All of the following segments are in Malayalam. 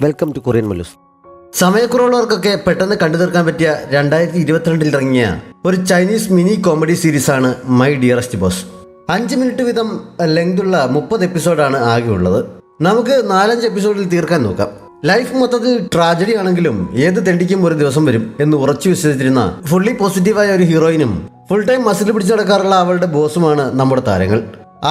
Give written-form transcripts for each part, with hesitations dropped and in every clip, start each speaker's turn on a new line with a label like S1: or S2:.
S1: Welcome to Korean Mallus. സമയക്കുറവുള്ളവർക്കൊക്കെ പെട്ടെന്ന് കണ്ടു തീർക്കാൻ പറ്റിയ 2022 ഇറങ്ങിയ ഒരു ചൈനീസ് മിനി കോമഡി സീരീസാണ് മൈ ഡിയറസ്റ്റ് ബോസ്. 5 മിനിറ്റ് വീതം ലെങ്തുള്ള 30 എപ്പിസോഡാണ് ആകെ ഉള്ളത്. നമുക്ക് 4-5 എപ്പിസോഡിൽ തീർക്കാൻ നോക്കാം. ലൈഫ് മൊത്തത്തിൽ ട്രാജഡി ആണെങ്കിലും ഏത് തെണ്ടിക്കും ഒരു ദിവസം വരും എന്ന് ഉറച്ചു വിശ്വസിച്ചിരുന്ന ഫുള്ളി പോസിറ്റീവായ ഒരു ഹീറോയിനും ഫുൾ ടൈം മസിൽ പിടിച്ചു നടക്കാറുള്ള അവളുടെ ബോസുമാണ് നമ്മുടെ താരങ്ങൾ.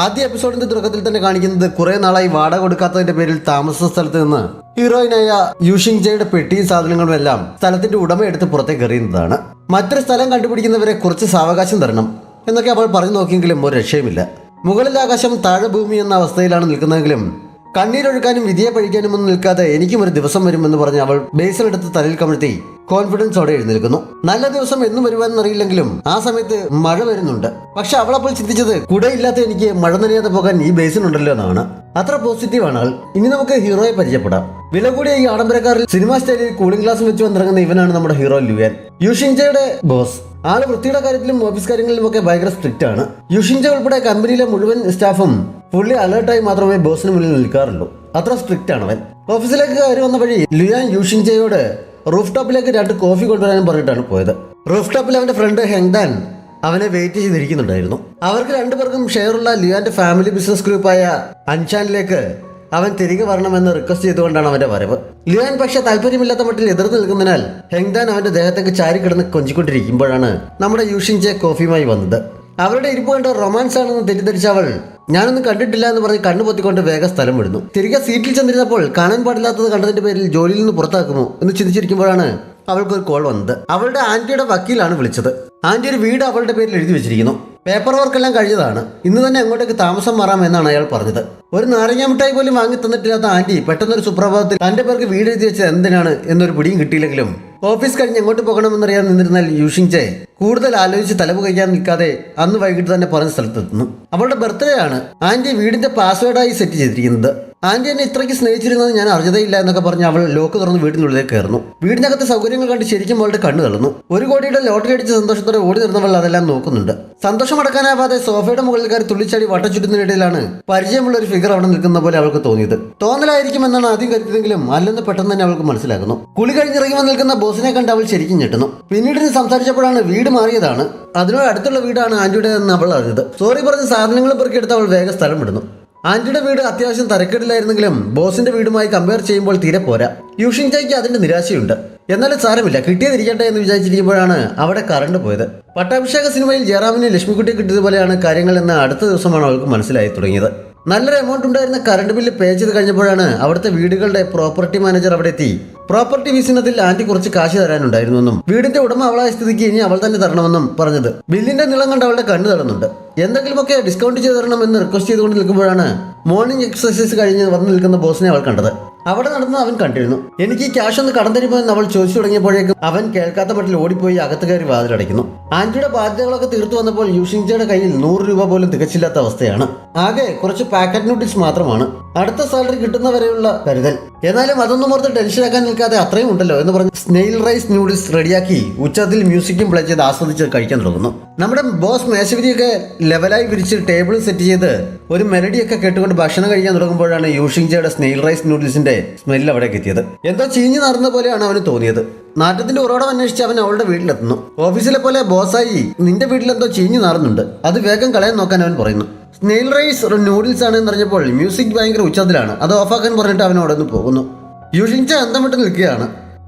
S1: ആദ്യ എപ്പിസോഡിന്റെ തുടക്കത്തിൽ തന്നെ കാണിക്കുന്നത് കുറെ നാളായി വാടക കൊടുക്കാത്തതിന്റെ പേരിൽ താമസ സ്ഥലത്ത് നിന്ന് ഹീറോയിനായ യൂഷിങ്ജയുടെ പെട്ടിയും സാധനങ്ങളും എല്ലാം സ്ഥലത്തിന്റെ ഉടമ എടുത്ത് പുറത്തേക്ക് എറിയുന്നതാണ്. മറ്റൊരു സ്ഥലം കണ്ടുപിടിക്കുന്നവരെ കുറച്ച് സാവകാശം തരണം എന്നൊക്കെ അവൾ പറഞ്ഞു നോക്കിയെങ്കിലും ഒരു രക്ഷയുമില്ല. മുകളിൽ ആകാശം താഴെ ഭൂമി എന്ന അവസ്ഥയിലാണ് നിൽക്കുന്നതെങ്കിലും കണ്ണീരൊഴുക്കാനും വിധിയെ പഴിക്കാനും ഒന്നും നിൽക്കാതെ എനിക്കും ഒരു ദിവസം വരുമെന്ന് പറഞ്ഞ് അവൾ ബേസിലെടുത്ത് തലയിൽ കമഴ്ത്തി കോൺഫിഡൻസോടെ എഴുന്നേൽക്കുന്നു. നല്ല ദിവസം എന്നും വരുവാനെന്നറിയില്ലെങ്കിലും ആ സമയത്ത് മഴ വരുന്നുണ്ട്. പക്ഷെ അവളപ്പോൾ ചിന്തിച്ചത് കുടയില്ലാത്ത എനിക്ക് മഴ നനയാതെ പോകാൻ ഈ ബേസിനുണ്ടല്ലോ എന്നാണ്. അത്ര പോസിറ്റീവാണ് ആൾ. ഇനി നമുക്ക് ഹീറോയെ പരിചയപ്പെടാം. വില കൂടിയ ഈ ആഡംബരക്കാരിൽ സിനിമാ സ്റ്റൈലിൽ കൂളിംഗ് ഗ്ലാസ് വെച്ച് വന്നിറങ്ങുന്ന ഇവനാണ് നമ്മുടെ ഹീറോ ലുയാൻ, യൂഷിങ്ജയുടെ ബോസ്. ആള് വൃത്തിയുടെ കാര്യത്തിലും ഓഫീസ് കാര്യങ്ങളിലും ഒക്കെ ഭയങ്കര സ്ട്രിക്റ്റ് ആണ്. യൂഷിങ്ജ ഉൾപ്പെടെ കമ്പനിയിലെ മുഴുവൻ സ്റ്റാഫും ഫുള്ളി അലേർട്ടായി മാത്രമേ ബോസിന് മുന്നിൽ നിൽക്കാറുള്ളൂ. അത്ര സ്ട്രിക്റ്റ് ആണ് അവൻ. ഓഫീസിലേക്ക് കയറി വന്ന വഴി ലുയാൻ യൂഷിങ്ജയോട് റൂഫ് ടോപ്പിലേക്ക് 2 കോഫി കൊണ്ടുവരാനും പറഞ്ഞിട്ടാണ് പോയത്. റൂഫ് ടോപ്പിൽ അവന്റെ ഫ്രണ്ട് ഹെങ്ഡാൻ അവനെ വെയിറ്റ് ചെയ്തിരിക്കുന്നുണ്ടായിരുന്നു. അവർക്ക് 2 പേർക്കും ഷെയറുള്ള ലുയാന്റെ ഫാമിലി ബിസിനസ് ഗ്രൂപ്പായ അൻചാനിലേക്ക് അവൻ തിരികെ വരണമെന്ന് റിക്വസ്റ്റ് ചെയ്തുകൊണ്ടാണ് അവന്റെ വരവ്. ലുയാൻ പക്ഷെ താല്പര്യമില്ലാത്ത മട്ടിൽ എതിർത്ത് നിൽക്കുന്നതിനാൽ ഹെങ്ഡാൻ അവന്റെ ദേഹത്തേക്ക് ചാരിക്കിടന്ന് കൊഞ്ചിക്കൊണ്ടിരിക്കുമ്പോഴാണ് നമ്മുടെ യൂഷിങ്ജെ കോഫിയുമായി വന്നത്. അവരുടെ ഇരിപ്പ് കണ്ട് റൊമാൻസ് ആണെന്ന് തെറ്റിദ്ധരിച്ച അവൾ ഞാനൊന്നും കണ്ടിട്ടില്ല എന്ന് പറഞ്ഞ് കണ്ണു പൊത്തിക്കൊണ്ട് വേഗം സ്ഥലം വിടുന്നു. തിരികെ സീറ്റിൽ ചെന്നിരുന്നപ്പോൾ കാണാൻ പാടില്ലാത്തത് കണ്ടതിന്റെ പേരിൽ ജോലിയിൽ നിന്ന് പുറത്താക്കുമോ എന്ന് ചിന്തിച്ചിരിക്കുമ്പോഴാണ് അവൾക്കൊരു കോൾ വന്നത്. അവളുടെ ആന്റിയുടെ വക്കീലാണ് വിളിച്ചത്. ആന്റി ഒരു വീട് അവളുടെ പേരിൽ എഴുതി വെച്ചിരിക്കുന്നു. പേപ്പർ വർക്കെല്ലാം കഴിഞ്ഞതാണ്. ഇന്ന് തന്നെ അങ്ങോട്ടേക്ക് താമസം മാറാം എന്നാണ് അയാൾ പറഞ്ഞത്. ഒരു നാരങ്ങ മിഠായി പോലും വാങ്ങി തന്നിട്ടില്ലാത്ത ആന്റി പെട്ടെന്നൊരു സുപ്രഭാതത്തിൽ തന്റെ പേർക്ക് വീട് എഴുതി വെച്ചത് എന്തിനാണ് എന്നൊരു പിടിയും കിട്ടിയില്ലെങ്കിലും ഓഫീസ് കഴിഞ്ഞ് എങ്ങോട്ട് പോകണമെന്നറിയാൻ നിന്നിരുന്നാൽ യൂഷിങ്ജെ കൂടുതൽ ആലോചിച്ച് തലപുകയ്ക്കാൻ നിൽക്കാതെ അന്ന് വൈകിട്ട് തന്നെ പറഞ്ഞ സ്ഥലത്തെത്തുന്നു. അവളുടെ ബർത്ത്ഡേ ആണ് ആന്റി വീടിന്റെ പാസ്വേഡായി സെറ്റ് ചെയ്തിരിക്കുന്നത്. ആന്റി എന്നെ ഇത്രയ്ക്ക് സ്നേഹിച്ചിരുന്നത് ഞാൻ അറിഞ്ഞതേയില്ല എന്നൊക്കെ പറഞ്ഞ് അവൾ ലോക്ക് തുറന്ന് വീടിനുള്ളിലേക്ക് കയറുന്നു. വീടിനകത്ത് സൗകര്യങ്ങൾ കണ്ട് ശരിക്കും അവളുടെ കണ്ണു തള്ളുന്നു. 1 കോടിയുടെ ലോട്ടറി അടിച്ച സന്തോഷത്തോടെ ഓടി നിർന്നവൾ അതെല്ലാം നോക്കുന്നുണ്ട്. സന്തോഷം അടക്കാനാവാതെ സോഫയുടെ മുകളിൽ കയറി തുള്ളിച്ചാടി വട്ടം ചുറ്റുന്നതിനിടയിലാണ് പരിചയമുള്ള ഒരു ഫിഗർ അവിടെ നിൽക്കുന്ന പോലെ അവൾക്ക് തോന്നിയത്. തോന്നലായിരിക്കും എന്നാണ് ആദ്യം കരുതിയതെങ്കിലും അല്ലെന്ന് പെട്ടെന്ന് തന്നെ അവൾക്ക് മനസ്സിലാക്കുന്നു. കുളി കഴിഞ്ഞിറങ്ങി നിൽക്കുന്ന ബോസിനെ കണ്ട് അവൾ ശരിക്കും ഞെട്ടുന്നു. പിന്നീട് സംസാരിച്ചപ്പോഴാണ് വീട് മാറിയതാണ്, അതിനോട് അടുത്തുള്ള വീടാണ് ആന്റിയുടേതെന്ന് അവൾ അറിഞ്ഞത്. സോറി പറഞ്ഞ് സാധനങ്ങൾ പെറുക്കിയെടുത്ത് അവൾ വേഗം സ്ഥലം വിടുന്നു. ആന്റിയുടെ വീട് അത്യാവശ്യം തരക്കേടില്ലായിരുന്നെങ്കിലും ബോസിന്റെ വീടുമായി കമ്പയർ ചെയ്യുമ്പോൾ തീരെ പോരാ. യൂഷിങ്ജയ്ക്ക് അതിന്റെ നിരാശയുണ്ട്. എന്നാലും സാരമില്ല, കിട്ടിയതിരിക്കട്ടെ എന്ന് വിചാരിച്ചിരിക്കുമ്പോഴാണ് അവിടെ കറണ്ട് പോയത്. പട്ടാഭിഷേക സിനിമയിൽ ജയറാമിന് ലക്ഷ്മിക്കുട്ടിയെ കിട്ടിയതുപോലെയാണ് കാര്യങ്ങൾ എന്ന് അടുത്ത ദിവസമാണ് അവൾക്ക് മനസ്സിലായി തുടങ്ങിയത്. നല്ലൊരു എമൗണ്ട് ഉണ്ടായിരുന്ന കറണ്ട് ബില്ല് പേ ചെയ്ത് കഴിഞ്ഞപ്പോഴാണ് അവിടുത്തെ വീടുകളുടെ പ്രോപ്പർട്ടി മാനേജർ അവിടെ എത്തി പ്രോപ്പർട്ടി വിസിനത്തിൽ ആന്റി കുറച്ച് കാശ് തരാനുണ്ടായിരുന്നെന്നും വീടിന്റെ ഉടമ അവളായ സ്ഥിതിക്ക് ഇനി അവൾ തന്നെ തരണമെന്നും പറഞ്ഞത്. ബില്ലിന്റെ നീളം കണ്ട് അവളുടെ കണ്ണ് തള്ളുന്നുണ്ട്. എന്തെങ്കിലുമൊക്കെ ഡിസ്കൗണ്ട് ചെയ്ത് തരണമെന്ന് റിക്വസ്റ്റ് ചെയ്തുകൊണ്ട് നിൽക്കുമ്പോഴാണ് മോർണിംഗ് എക്സസൈസ് കഴിഞ്ഞ് വന്ന് നിൽക്കുന്ന ബോസിനെ അവൾ കണ്ടത്. അവിടെ നടന്ന് അവൻ കണ്ടിരുന്നു. എനിക്ക് ഈ ക്യാഷ് ഒന്ന് കടം തരുമോ എന്ന് അവൾ ചോദിച്ചു തുടങ്ങിയപ്പോഴേക്കും അവൻ കേൾക്കാത്ത മട്ടിൽ ഓടിപ്പോയി അകത്ത് കയറി വാതിലടയ്ക്കുന്നു. ആന്റിയുടെ ബാധ്യതകളൊക്കെ തീർത്തു വന്നപ്പോൾ യൂഷിങ്ജയുടെ കയ്യിൽ 100 രൂപ പോലും തികച്ചില്ലാത്ത അവസ്ഥയാണ്. ആകെ കുറച്ച് പാക്കറ്റ് നൂഡിൽസ് മാത്രമാണ്. അടുത്ത സാലറി കിട്ടുന്നവരെയുള്ള കരുതൽ. എന്നാലും അതൊന്നും ഓർത്ത് ടെൻഷനാക്കാൻ നിൽക്കാതെ അത്രയും ഉണ്ടല്ലോ എന്ന് പറഞ്ഞ് സ്നെയിൽ റൈസ് നൂഡിൽസ് റെഡിയാക്കി ഉച്ചത്തിൽ മ്യൂസിക്കും പ്ലേ ചെയ്ത് ആസ്വദിച്ച് കഴിക്കാൻ തുടങ്ങുന്നു. നമ്മുടെ ബോസ് മേശവിരിയൊക്കെ ലെവലായി വിരിച്ച് ടേബിൾ സെറ്റ് ചെയ്ത് ഒരു മെലഡിയൊക്കെ കേട്ടുകൊണ്ട് ഭക്ഷണം കഴിക്കാൻ തുടങ്ങുമ്പോഴാണ് യൂഷിങ്ജയുടെ സ്നെയിൽ റൈസ് നൂഡിൽസിന്റെ സ്മെല്ല് അവിടേക്ക് എത്തിയത്. എന്തോ ചീഞ്ഞു നടന്ന പോലെയാണ് അവന് തോന്നിയത്. നാറ്റത്തിന്റെ ഉറവിടം അന്വേഷിച്ച് അവൻ അവളുടെ വീട്ടിലെത്തുന്നു. ഓഫീസിലെ പോലെ ബോസായി നിന്റെ വീട്ടിലെന്തോ ചീഞ്ഞു നാറുന്നുണ്ട്, അത് വേഗം കളയാൻ നോക്കാൻ അവൻ പറയുന്നു. സ്നെയിൽ റൈസ് നൂഡിൽസ് ആണ് എന്നറിഞ്ഞപ്പോൾ മ്യൂസിക് ഭയങ്കര ഉച്ചത്തിലാണ്. അത് ഓഫാക്കാൻ പറഞ്ഞിട്ട് അവൻ അവിടെ നിന്ന് പോകുന്നു. യൂഷിങ്ജ അന്തം വിട്ട് നിൽക്കുകയാണ്.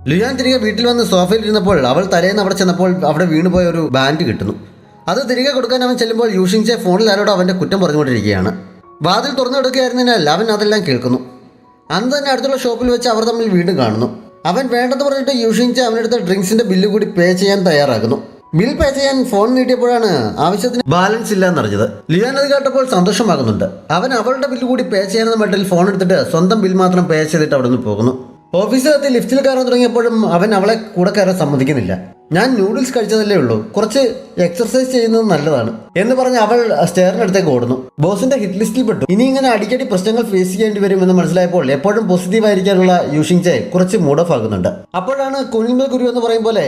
S1: ലുയാൻ തിരികെ വീട്ടിൽ വന്ന് സോഫയിൽ ഇരുന്നപ്പോൾ അവൾ തലേന്ന് അവിടെ ചെന്നപ്പോൾ അവിടെ വീണുപോയ ഒരു ബാൻഡ് കിട്ടുന്നു. അത് തിരികെ കൊടുക്കാൻ അവൻ ചെല്ലുമ്പോൾ യൂഷിങ്ജെ ഫോണിൽ ആരോടോ അവന്റെ കുറ്റം പറഞ്ഞുകൊണ്ടിരിക്കുകയാണ്. വാതിൽ തുറന്നെടുക്കുകയായിരുന്നതിനാൽ അവൻ അതെല്ലാം കേൾക്കുന്നു. അന്ന് തന്നെ അടുത്തുള്ള ഷോപ്പിൽ വെച്ച് അവർ തമ്മിൽ വീണ്ടും കാണുന്നു. അവൻ വേണ്ടെന്ന് പറഞ്ഞിട്ട് യൂഷിങ്ജെ അവനെടുത്ത ഡ്രിങ്ക്സിന്റെ ബില്ല് കൂടി പേ ചെയ്യാൻ തയ്യാറാകുന്നു. ബിൽ പേ ചെയ്യാൻ ഫോൺ നീട്ടിയപ്പോഴാണ് ആവശ്യത്തിന് ബാലൻസ് ഇല്ല എന്നറിഞ്ഞത്. ലിയാൻ അത് കേട്ടപ്പോൾ സന്തോഷമാകുന്നുണ്ട്. അവൻ അവളുടെ ബില്ല് കൂടി പേ ചെയ്യാനെന്ന മട്ടിൽ ഫോൺ എടുത്തിട്ട് സ്വന്തം ബിൽ മാത്രം പേ ചെയ്തിട്ട് അവിടെ നിന്ന് പോകുന്നു. ഓഫീസിലെത്തി ലിഫ്റ്റിൽ കയറാൻ തുടങ്ങിയപ്പോഴും അവൻ അവളെ കൂടെ കയറാൻ സമ്മതിക്കുന്നില്ല. ഞാൻ നൂഡിൽസ് കഴിച്ചതല്ലേ ഉള്ളൂ, കുറച്ച് എക്സർസൈസ് ചെയ്യുന്നത് നല്ലതാണ് എന്ന് പറഞ്ഞ് അവൾ സ്റ്റെയറിനടുത്തേക്ക് ഓടുന്നു. ബോസിന്റെ ഹിറ്റ് ലിസ്റ്റിൽ പെട്ടു. ഇനി ഇങ്ങനെ അടിക്കടി പ്രശ്നങ്ങൾ ഫേസ് ചെയ്യേണ്ടി വരുമെന്ന് മനസ്സിലായപ്പോൾ എപ്പോഴും പോസിറ്റീവ് ആയിരിക്കാനുള്ള യൂഷിങ്ജെ കുറച്ച് മൂഡ് ഓഫ് ആകുന്നുണ്ട്. അപ്പോഴാണ് കുനിൽമേൽ ഗുരു എന്ന് പറയും പോലെ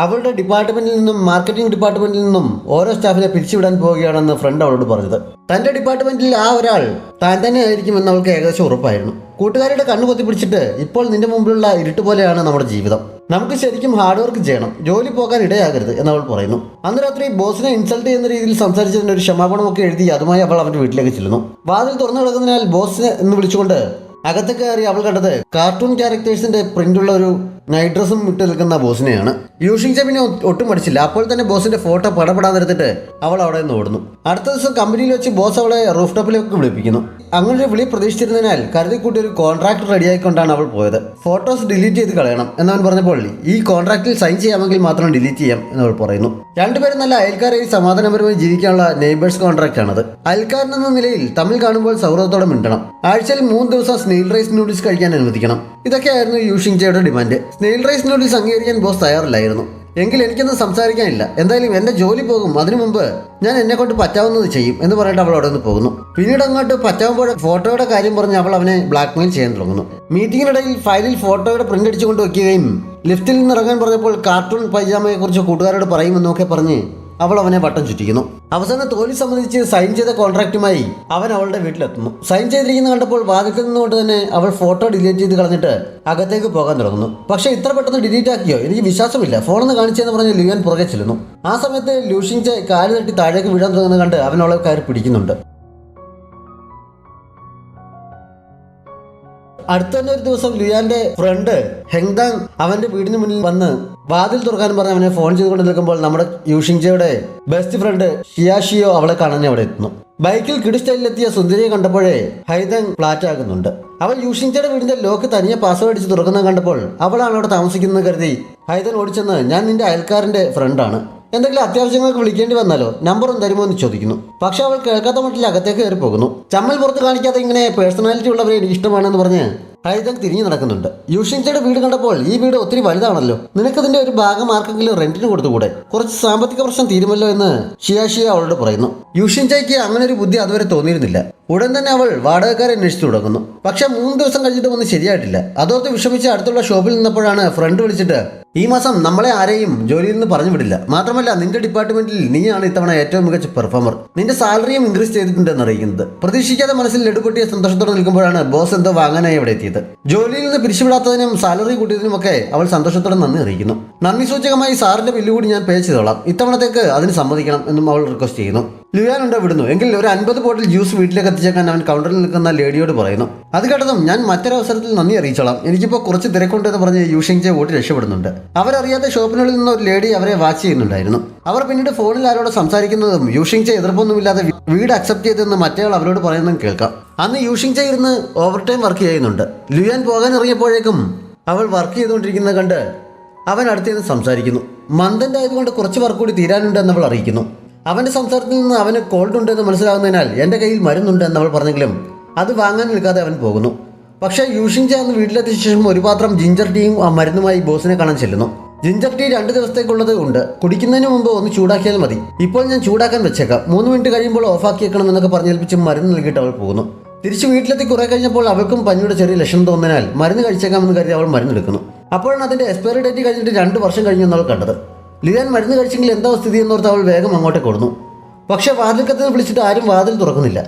S1: അവളുടെ ഡിപ്പാർട്ട്മെന്റിൽ നിന്നും മാർക്കറ്റിംഗ് ഡിപ്പാർട്ട്മെന്റിൽ നിന്നും ഓരോ സ്റ്റാഫിനെ പിരിച്ചുവിടാൻ പോവുകയാണെന്ന് ഫ്രണ്ട് അവളോട് പറഞ്ഞത്. തന്റെ ഡിപ്പാർട്ട്മെന്റിൽ ആ ഒരാൾ താൻ തന്നെ ആയിരിക്കുമെന്ന് അവൾക്ക് ഏകദേശം ഉറപ്പായിരുന്നു. കൂട്ടുകാരുടെ കണ്ണു കൊത്തി പിടിച്ചിട്ട് ഇപ്പോൾ നിന്റെ മുമ്പിലുള്ള ഇരുട്ട് പോലെയാണ് നമ്മുടെ ജീവിതം, നമുക്ക് ശരിക്കും ഹാർഡ് വർക്ക് ചെയ്യണം, ജോലി പോകാൻ ഇടയാകരുത് എന്ന് അവൾ പറയുന്നു. അന്ന് രാത്രി ബോസിനെ ഇൻസൾട്ട് ചെയ്യുന്ന രീതിയിൽ സംസാരിച്ചതിന് ഒരു ക്ഷമാപണമൊക്കെ എഴുതി അതുമായി അവൾ അവന്റെ വീട്ടിലേക്ക് ചെല്ലുന്നു. വാതിൽ തുറന്നു കിടക്കുന്നതിനാൽ ബോസിനെ എന്ന് വിളിച്ചുകൊണ്ട് അകത്ത് കയറി അവൾ കണ്ടത് കാർട്ടൂൺ ക്യാരക്ടേഴ്സിന്റെ പ്രിന്റുള്ള ഒരു നൈറ്റ് ഡ്രസ്സും ഇട്ട് നിൽക്കുന്ന ബോസിനെയാണ്. യൂഷിങ് ചെ പിന്നെ ഒട്ടും മടിച്ചില്ല. അപ്പോൾ തന്നെ ബോസിന്റെ ഫോട്ടോ പടപെടാൻ എടുത്തിട്ട് അവൾ അവിടെ നിന്ന് ഓടുന്നു. അടുത്ത ദിവസം കമ്പനിയിൽ വെച്ച് ബോസ് അവളെ റൂഫ് ടോപ്പിലേക്ക് വിളിപ്പിക്കുന്നു. അങ്ങനെ ഒരു വിളി പ്രതീക്ഷിച്ചിരുന്നതിനാൽ കരുതിക്കൂട്ടി ഒരു കോൺട്രാക്ട് റെഡിയായിക്കൊണ്ടാണ് അവൾ പോയത്. ഫോട്ടോസ് ഡിലീറ്റ് ചെയ്ത് കളയണം എന്നവൻ പറഞ്ഞപ്പോൾ ഈ കോൺട്രാക്റ്റിൽ സൈൻ ചെയ്യാമെങ്കിൽ മാത്രം ഡിലീറ്റ് ചെയ്യാം എന്നവൾ പറയുന്നു. രണ്ടുപേരും നല്ല അയൽക്കാരായി സമാധാനപരമായി ജീവിക്കാനുള്ള നെയ്ബേഴ്സ് കോൺട്രാക്ട് ആണത്. അയൽക്കാരനെന്ന നിലയിൽ തമ്മിൽ കാണുമ്പോൾ സൗഹൃദത്തോടെ മിണ്ടണം. ആഴ്ചയിൽ 3 ദിവസം സ്നെയിൽ റൈസ് നൂഡിൽസ് കഴിക്കാൻ അനുവദിക്കണം. ഇതൊക്കെയായിരുന്നു യൂഷിങ് ചെയുടെ ഡിമാൻഡ്. സ്നെയിൽ റൈസ് നൂഡിൽസ് അംഗീകരിക്കാൻ ബോസ് തയ്യാറില്ലായിരുന്നു. എങ്കിൽ എനിക്കൊന്നും സംസാരിക്കാനില്ല, എന്തായാലും എന്റെ ജോലി പോകും, അതിനു മുമ്പ് ഞാൻ എന്നെ കൊണ്ട് പറ്റാവുന്നത് ചെയ്യും എന്ന് പറഞ്ഞിട്ട് അവൾ അവിടെ നിന്ന് പോകുന്നു. പിന്നീട് അങ്ങോട്ട് പറ്റാവുമ്പോൾ ഫോട്ടോയുടെ കാര്യം പറഞ്ഞ് അവൾ അവനെ ബ്ലാക്ക്മെയിൽ ചെയ്യാൻ തുടങ്ങുന്നു. മീറ്റിംഗിനിടയിൽ ഫയലിൽ ഫോട്ടോയുടെ പ്രിന്റ് അടിച്ചുകൊണ്ട് വയ്ക്കുകയും ലിഫ്റ്റിൽ നിന്ന് ഇറങ്ങാൻ പറഞ്ഞപ്പോൾ കാർട്ടൂൺ പൈജാമയെ കുറിച്ച് കൂട്ടുകാരോട് പറയുമെന്നൊക്കെ പറഞ്ഞ് അവൾ അവനെ വട്ടം ചുറ്റിക്കുന്നു. അവസാനം തോൽവി സംബന്ധിച്ച് സൈൻ ചെയ്ത കോൺട്രാക്റ്റുമായി അവൻ അവളുടെ വീട്ടിലെത്തുന്നു. സൈൻ ചെയ്തിരിക്കുന്ന കണ്ടപ്പോൾ വാതിൽക്കൽ നിന്നുകൊണ്ട് തന്നെ അവൾ ഫോട്ടോ ഡിലീറ്റ് ചെയ്ത് കളഞ്ഞിട്ട് അകത്തേക്ക് പോകാൻ തുടങ്ങുന്നു. പക്ഷെ ഇത്ര പെട്ടെന്ന് ഡിലീറ്റ് ആക്കിയോ, എനിക്ക് വിശ്വാസമില്ല, ഫോണെന്ന് കാണിച്ചെന്ന് പറഞ്ഞ് ലിയാൻ പുറകെ ചെല്ലുന്നു. ആ സമയത്ത് യൂഷിങ് ചെ കാല് തട്ടി താഴേക്ക് വീഴാൻ തുടങ്ങുന്നത് കണ്ട് അവൻ അവളെ കയറി പിടിക്കുന്നുണ്ട്. അടുത്ത തന്നെ ഒരു ദിവസം ലിയാന്റെ ഫ്രണ്ട് ഹെങ്ദാങ് അവന്റെ വീടിന് മുന്നിൽ വന്ന് വാതിൽ തുറക്കാൻ പറഞ്ഞ് അവനെ ഫോൺ ചെയ്തുകൊണ്ട് നിൽക്കുമ്പോൾ നമ്മുടെ യൂഷിങ് ചെയുടെ ബെസ്റ്റ് ഫ്രണ്ട് ഷിയാഷിയോ അവളെ കാണാൻ അവിടെ എത്തുന്നു. ബൈക്കിൽ കിഡ് സ്റ്റൈലിലെത്തിയ സുന്ദരിയെ കണ്ടപ്പോഴേ ഹൈദങ് ഫ്ലാറ്റ് ആകുന്നുണ്ട്. അവൾ യൂഷിങ് ചെയുടെ വീടിന്റെ ലോക്ക് തനിയെ പാസ്വേഡ് അടിച്ച് തുറക്കുന്നത് കണ്ടപ്പോൾ അവളാണ് അവിടെ താമസിക്കുന്നത് കരുതി ഹൈദൻ ഓടിച്ചെന്ന് ഞാൻ നിന്റെ അയൽക്കാരന്റെ ഫ്രണ്ടാണ്, എന്തെങ്കിലും അത്യാവശ്യങ്ങൾക്ക് വിളിക്കേണ്ടി വന്നാലോ നമ്പറും തരുമോ എന്ന് ചോദിക്കുന്നു. പക്ഷെ അവൾ കേൾക്കാത്ത മട്ടിൽ അകത്തേക്ക് കയറി പോകുന്നു. ചമ്മൽ പുറത്ത് കാണിക്കാതെ ഇങ്ങനെ പേഴ്സണാലിറ്റി ഉള്ളവരെ എനിക്ക് ഇഷ്ടമാണെന്ന് പറഞ്ഞ് ഹൈദങ് തിരിഞ്ഞു നടക്കുന്നുണ്ട്. യൂഷിങ് ചെയുടെ വീട് കണ്ടപ്പോൾ ഈ വീട് ഒത്തിരി വലുതാണല്ലോ, നിനക്കതിന്റെ ഒരു ഭാഗം ആർക്കെങ്കിലും റെന്റിന് കൊടുത്തുകൂടെ, കുറച്ച് സാമ്പത്തിക പ്രശ്നം തീരുമല്ലോ എന്ന് ഷിയാഷിയ അവളോട് പറയുന്നു. യൂഷിങ് ചെക്ക് അങ്ങനെ ഒരു ബുദ്ധി അതുവരെ തോന്നിയിരുന്നില്ല. ഉടൻ തന്നെ അവൾ വാടകക്കാരെ അന്വേഷിച്ചു തുടങ്ങുന്നു. പക്ഷെ 3 ദിവസം കഴിഞ്ഞിട്ട് ഒന്നും ശരിയായിട്ടില്ല. അതോർത്ത് വിഷമിച്ച് അടുത്തുള്ള ഷോപ്പിൽ നിന്നപ്പോഴാണ് ഫ്രണ്ട് വിളിച്ചിട്ട് ഈ മാസം നമ്മളെ ആരെയും ജോലിയിൽ നിന്ന് പറഞ്ഞു വിടില്ല, മാത്രമല്ല നിന്റെ ഡിപ്പാർട്ട്മെന്റിൽ നീയാണ് ഇത്തവണ ഏറ്റവും മികച്ച പെർഫോമർ, നിന്റെ സാലറിയും ഇൻക്രീസ് ചെയ്തിട്ടുണ്ടെന്ന് അറിയിക്കുന്നത്. പ്രതീക്ഷിക്കാതെ മനസ്സിൽ ലഡുപൊട്ടിയ സന്തോഷത്തോടെ നിൽക്കുമ്പോഴാണ് ബോസ് എന്തോ വാങ്ങാനായി അവിടെ എത്തിയത്. ജോലിയിൽ നിന്ന് പിരിച്ചുവിടാത്തതിനും സാലറി കൂട്ടിയതിനുമൊക്കെ അവൾ സന്തോഷത്തോടെ നന്ദി അറിയിക്കുന്നു. നന്ദി സൂചകമായി സാറിന്റെ ബില്ല് കൂടി ഞാൻ പേ ചെയ്തോളാം, ഇത്തവണത്തേക്ക് അതിന് സമ്മതിക്കണം എന്നും അവൾ റിക്വസ്റ്റ് ചെയ്യുന്നു. ലുയാൻ ഉണ്ട് വിടുന്നു. എങ്കിൽ ഒരു 50 ബോട്ടിൽ ജ്യൂസ് വീട്ടിലേക്ക് എത്തിച്ചേക്കാൻ അവൻ കൗണ്ടറിൽ നിൽക്കുന്ന ലേഡിയോട് പറയുന്നു. അത് കേട്ടതും ഞാൻ മറ്റൊരവസരത്തിൽ നന്ദി അറിയിച്ചോളാം, എനിക്കിപ്പോൾ കുറച്ച് തിരക്കുണ്ട് എന്ന് പറഞ്ഞ് യൂഷിങ് ചെ ഓടി രക്ഷപ്പെടുന്നുണ്ട്. അവരറിയാത്ത ഷോപ്പിനുള്ളിൽ നിന്ന് ഒരു ലേഡി അവരെ വാച്ച് ചെയ്യുന്നുണ്ടായിരുന്നു. അവർ പിന്നീട് ഫോണിൽ ആരോട് സംസാരിക്കുന്നതും യൂഷിങ് ചെ എതിർപ്പൊന്നുമില്ലാതെ വീട് അക്സെപ്റ്റ് ചെയ്തെന്ന് മറ്റേയാൾ അവരോട് പറയുന്നതും കേൾക്കാം. അന്ന് യൂഷിങ് ചെ ഇരുന്ന് ഓവർ ടൈം വർക്ക് ചെയ്യുന്നുണ്ട്. ലുയാൻ പോകാൻ ഇറങ്ങിയപ്പോഴേക്കും അവൾ വർക്ക് ചെയ്തുകൊണ്ടിരിക്കുന്നത് കണ്ട് അവൻ അടുത്തേന്ന് സംസാരിക്കുന്നു. മന്ദന്റെ ആയതുകൊണ്ട് കുറച്ച് വർക്ക് കൂടി തീരാനുണ്ട് എന്നവൾ അറിയിക്കുന്നു. അവന്റെ സംസാരത്തിൽ നിന്ന് അവന് കോൾഡ് ഉണ്ടെന്ന് മനസ്സിലാകുന്നതിനാൽ എൻ്റെ കയ്യിൽ മരുന്നുണ്ട് എന്നവൾ പറഞ്ഞെങ്കിലും അത് വാങ്ങാൻ നിൽക്കാതെ അവൻ പോകുന്നു. പക്ഷേ യൂഷിങ് ചെ അന്ന് വീട്ടിലെത്തിയ ശേഷം ഒരു പാത്രം ജിഞ്ചർ ടീയും ആ മരുന്നുമായി ബോസിനെ കാണാൻ ചെല്ലുന്നു. ജിഞ്ചർ ടീ 2 ദിവസത്തേക്കുള്ളത് ഉണ്ട്, കുടിക്കുന്നതിന് മുമ്പ് ഒന്ന് ചൂടാക്കിയാൽ മതി, ഇപ്പോൾ ഞാൻ ചൂടാക്കാൻ വെച്ചേക്കാം, 3 മിനിറ്റ് കഴിയുമ്പോൾ ഓഫാക്കിയേക്കണം എന്നൊക്കെ പറഞ്ഞേൽപ്പിച്ച് മരുന്ന് നൽകിയിട്ട് അവൾ പോകുന്നു. തിരിച്ച് വീട്ടിലെത്തി കുറെ കഴിഞ്ഞപ്പോൾ അവൾക്കും പനിയുടെ ചെറിയ ലക്ഷണം തോന്നിനാൽ മരുന്ന് കഴിച്ചേക്കാമെന്ന് കരുതി അവൾ മരുന്നെടുക്കുന്നു. അപ്പോഴാണ് അതിന്റെ എക്സ്പയറി ഡേറ്റ് കഴിഞ്ഞിട്ട് 2 വർഷം കഴിഞ്ഞു എന്നവൾ കണ്ടത്. ലിയാൻ മരുന്ന് കഴിച്ചെങ്കിൽ എന്താ സ്ഥിതി എന്നോർത്ത് അവൾ വേഗം അങ്ങോട്ടേക്ക് കൊടുന്നു. പക്ഷെ വാതിൽക്കത്ത് വിളിച്ചിട്ട് ആരും വാതിൽ തുറക്കുന്നില്ല.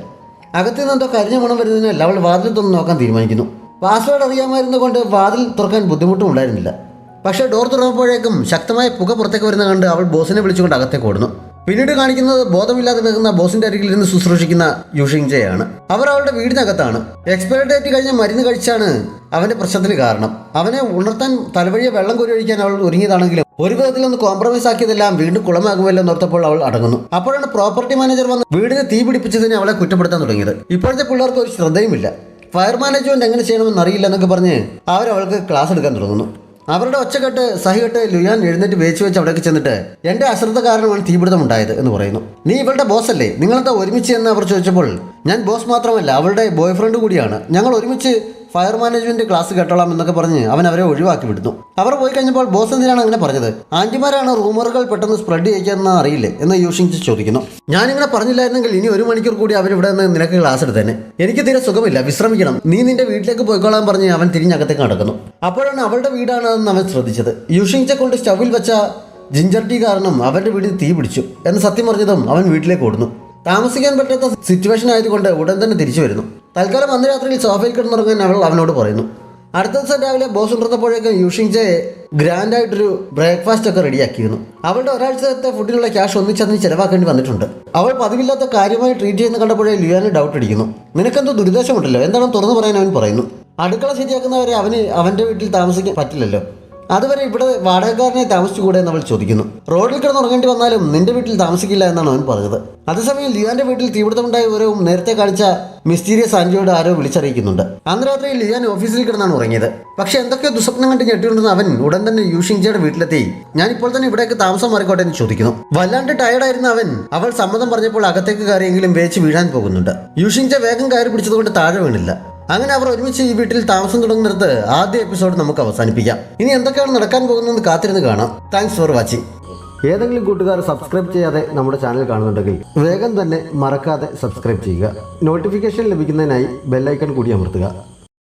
S1: അകത്തു നിന്നെന്തോ കരിഞ്ഞ മണം വരുന്നതിനാൽ അവൾ വാതിൽ തുറന്ന് നോക്കാൻ തീരുമാനിക്കുന്നു. പാസ്വേഡ് അറിയാമായിരുന്നത് കൊണ്ട് വാതിൽ തുറക്കാൻ ബുദ്ധിമുട്ടും ഉണ്ടായിരുന്നില്ല. പക്ഷേ ഡോർ തുറന്നപ്പോഴേക്കും ശക്തമായ പുക പുറത്തേക്ക് വരുന്ന കണ്ട് അവൾ ബോസിനെ വിളിച്ചുകൊണ്ട് അകത്തേക്ക് ഓടുന്നു. പിന്നീട് കാണിക്കുന്നത് ബോധമില്ലാതെ നിൽക്കുന്ന ബോസിന്റെ അരികിൽ ഇരുന്ന് ശുശ്രൂഷിക്കുന്ന യൂഷിങ് ചെയാണ്. അവർ അവളുടെ വീടിനകത്താണ്. എക്സ്പയറി ഡേറ്റ് കഴിഞ്ഞ മരുന്ന് കഴിച്ചാണ് അവന്റെ പ്രശ്നത്തിന് കാരണം. അവനെ ഉണർത്താൻ തലവഴിയെ വെള്ളം കോരി ഒഴിക്കാൻ അവൾ ഒരുങ്ങിയതാണെങ്കിലും ഒരു വിധത്തിലൊന്ന് കോംപ്രമൈസ് ആക്കിയതെല്ലാം വീണ്ടും കുളമാകുമല്ലോ എന്നോർത്തപ്പോൾ അവൾ അടങ്ങുന്നു. അപ്പോഴാണ് പ്രോപ്പർട്ടി മാനേജർ വന്ന് വീടിന് തീ പിടിപ്പിച്ചതിന് അവളെ കുറ്റപ്പെടുത്താൻ തുടങ്ങിയത്. ഇപ്പോഴത്തെ പിള്ളേർക്ക് ഒരു ശ്രദ്ധയുമില്ല, ഫയർ മാനേജ്മെന്റ് എങ്ങനെ ചെയ്യണമെന്ന് അറിയില്ല എന്നൊക്കെ പറഞ്ഞ് അവൾക്ക് ക്ലാസ് എടുക്കാൻ തുടങ്ങുന്നു. അവരുടെ ഒച്ചക്കെട്ട് സഹികെട്ട് ലുയാൻ എഴുന്നേറ്റ് വേച്ച് വെച്ച് അവിടേക്ക് ചെന്നിട്ട് എൻ്റെ അശ്രദ്ധ കാരണമാണ് തീപിടുത്തം ഉണ്ടായത് എന്ന് പറയുന്നു. നീ ഇവളുടെ ബോസ് അല്ലേ, നിങ്ങളെന്താ ഒരുമിച്ച് എന്ന് അവർ ചോദിച്ചപ്പോൾ ഞാൻ ബോസ് മാത്രമല്ല അവളുടെ ബോയ് ഫ്രണ്ട് കൂടിയാണ്, ഞങ്ങൾ ഒരുമിച്ച് ഫയർ മാനേജ്മെന്റ് ക്ലാസ് കേട്ടോളാം എന്നൊക്കെ പറഞ്ഞ് അവൻ അവരെ ഒഴിവാക്കി വിടുന്നു. അവർ പോയി കഴിഞ്ഞപ്പോൾ ബോസ് എന്തിനാണ് അങ്ങനെ പറഞ്ഞത്, ആന്റിമാരാണ് റൂമറുകൾ പെട്ടെന്ന് സ്പ്രെഡ് ചെയ്യിക്കാമെന്ന് അറിയില്ലേ എന്ന് യൂഷിങ് ചെ ചോദിക്കുന്നു. ഞാനിങ്ങനെ പറഞ്ഞില്ലായിരുന്നെങ്കിൽ ഇനി 1 മണിക്കൂർ കൂടി അവരിവിടെ നിന്ന് നിനക്ക് ക്ലാസ് എടുത്തേനെ, എനിക്ക് തീരെ സുഖമില്ല, വിശ്രമിക്കണം, നീ നിന്റെ വീട്ടിലേക്ക് പോയിക്കോളാൻ പറഞ്ഞ് അവൻ തിരിഞ്ഞകത്തേക്ക് നടക്കുന്നു. അപ്പോഴാണ് അവളുടെ വീടാണെന്ന് അവൻ ശ്രദ്ധിച്ചത്. യൂഷിങ് ചെ കൊണ്ട് സ്റ്റവിൽ വെച്ച ജിഞ്ചർ ടീ കാരണം അവന്റെ വീട്ടിൽ തീ പിടിച്ചു എന്ന് സത്യം പറഞ്ഞതും അവൻ വീട്ടിലേക്ക് ഓടുന്നു. താമസിക്കാൻ പറ്റാത്ത സിറ്റുവേഷൻ ആയതുകൊണ്ട് ഉടൻ തന്നെ തിരിച്ചു വരുന്നു. തൽക്കാലം അന്ന് രാത്രിയിൽ സോഫയിൽ കിടന്നുറങ്ങാൻ അവൾ അവനോട് പറയുന്നു. അടുത്ത ദിവസം രാവിലെ ബോസ് ഉണർന്നപ്പോഴേക്കും യൂഷിങ്ജെ ഗ്രാൻഡ് ആയിട്ടൊരു ബ്രേക്ക്ഫാസ്റ്റ് ഒക്കെ റെഡിയാക്കിയിരുന്നു. അവളുടെ ഒരാഴ്ചത്തെ ഫുഡിനുള്ള ക്യാഷ് ഒന്നിച്ചതിന് ചിലവാക്കേണ്ടി വന്നിട്ടുണ്ട്. അവൾ പതിവില്ലാത്ത കാര്യമായി ട്രീറ്റ് ചെയ്യുന്ന കണ്ടപ്പോഴേ ലിയാന് ഡൗട്ട് അടിക്കുന്നു. നിനക്കെന്തോ ദുരിതാശമുണ്ടല്ലോ, എന്താണെന്ന് തുറന്നു പറയാൻ അവൻ പറയുന്നു. അടുക്കള ശരിയാക്കുന്നവരെ അവന് അവന്റെ വീട്ടിൽ താമസിക്കാൻ പറ്റില്ലല്ലോ, അതുവരെ ഇവിടെ വാടകക്കാരനെ താമസിച്ചുകൂടെ എന്ന് അവൾ ചോദിക്കുന്നു. റോഡിൽ കിടന്നുറങ്ങേണ്ടി വന്നാലും നിന്റെ വീട്ടിൽ താമസിക്കില്ല എന്നാണ് അവൻ പറഞ്ഞത്. അതേസമയം ലിയാന്റെ വീട്ടിൽ തീപിടുത്തമുണ്ടായ വിവരവും നേരത്തെ കാണിച്ച മിസ്റ്റീരിയസ് ആന്റിയോട് ആരോ വിളിച്ചറിയിക്കുന്നുണ്ട്. അന്ന് രാത്രി ലിയാൻ ഓഫീസിൽ കിടന്നാണ് ഉറങ്ങിയത്. പക്ഷെ എന്തൊക്കെയോ ദുസ്വപ്നം കണ്ട് ഞെട്ടിയുണ്ടെന്ന് അവൻ ഉടൻ തന്നെ യൂഷിങ്ജയുടെ വീട്ടിലെത്തി ഞാൻ ഇപ്പോൾ തന്നെ ഇവിടേക്ക് താമസം മാറിക്കോട്ടെ എന്ന് ചോദിക്കുന്നു. വല്ലാണ്ട് ടയർഡായിരുന്ന അവൾ സമ്മതം പറഞ്ഞപ്പോൾ അകത്തേക്ക് കയറിയെങ്കിലും വേച്ച് വീഴാൻ പോകുന്നുണ്ട്. യൂഷിങ്ജ വേഗം കയറി പിടിച്ചതുകൊണ്ട് താഴെ വീണില്ല. അങ്ങനെ അവർ ഒരുമിച്ച് ഈ വീട്ടിൽ താമസം തുടങ്ങുന്നിടത്ത് ആദ്യ എപ്പിസോഡ് നമുക്ക് അവസാനിപ്പിക്കാം. ഇനി എന്തൊക്കെയാണ് നടക്കാൻ പോകുന്നതെന്ന് കാത്തിരുന്ന് കാണാം. Thanks for watching. ഏതെങ്കിലും കൂട്ടുകാർ സബ്സ്ക്രൈബ് ചെയ്യാതെ നമ്മുടെ ചാനൽ കാണുന്നുണ്ടെങ്കിൽ വേഗം തന്നെ മറക്കാതെ സബ്സ്ക്രൈബ് ചെയ്യുക. നോട്ടിഫിക്കേഷൻ ലഭിക്കുന്നതിനായി ബെല്ലൈക്കൺ കൂടി അമർത്തുക.